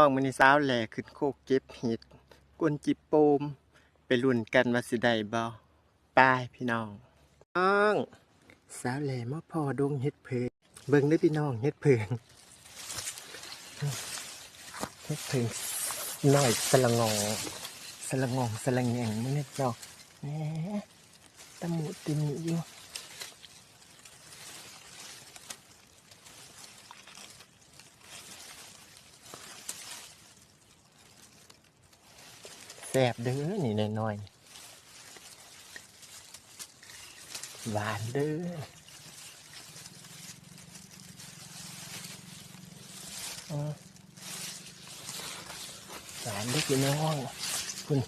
องมื้อนี้สาวแหล่ขึ้นโคกเก็บเห็ดกวนจิบโปมไปลุ้นกันว่าสิได้บ่ไปพี่น้องน้องสาวแหล่มาพอดงเห็ดเพิงเบิ่งเด้อพี่น้องเห็ดเพิงเห็ดเพิงน้อยสละงองสละงองสละแงงมื้อนี้เจ้าแหมตะหมูติมิอยู่แซ่บเด้อนี่น้อยๆหวานเด้อหวานเด้อพี่น้องคุณ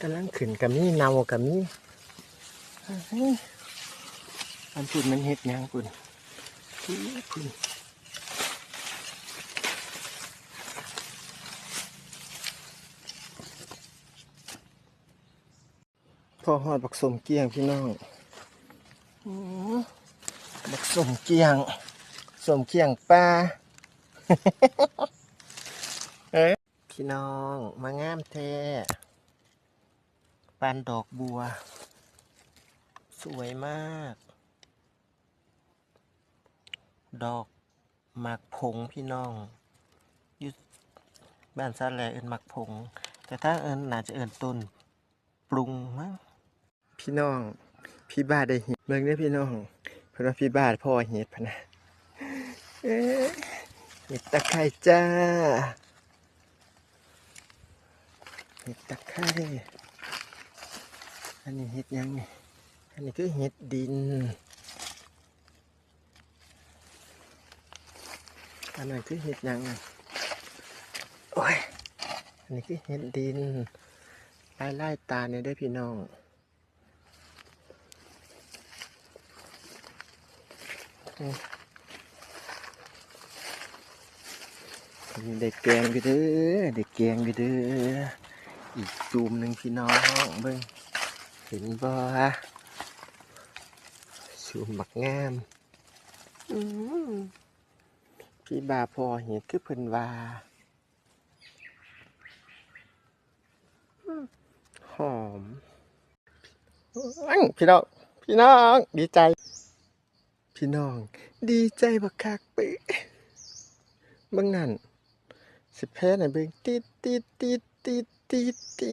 กำลังขึ้นกับมีเนากับมีอันพูดมันเฮ็ดหยังคุณคุณพอหอดบักสมเกียงพี่น้องบักสมเกียงสมเกียงปลาพี่น้องมางามแท้ปานดอกบัวสวยมากดอกหมากผงพี่น้องอยู่บ้านซาแลเอิ้นหมากผงแต่ถ้าเอิ้นน่าจะเอิ้นต้นปรุงมั้งพี่น้องพี่บ้าได้เห็ดเบิ่งได้พี่น้องเพราะว่าพี่บ้าพ่อเห็ดพะนะเห็ดตะไคร้จ้าเห็ดตะไคร้อันนี้เห็ดยังไงอันนี้คือเห็ดดินอันนั้นคือเห็ดยังไงโอ้ยอันนี้คือเห็ดดินไล่ตาเนี่ยได้พี่น้องนี่ได้แกงกันเด้อได้แกงกันเด้ออีกจูมหนึ่งพี่น้องเบิ่งเห็นบ่ฮะจูมบักงามพี่บาพอเห็นคือเพิ่นว่าหอมพี่น้องพี่น้องดีใจพี่น้องดีใจบักคักไปเบิ่งนั่นสิแพ้ไหนเบิ่งติด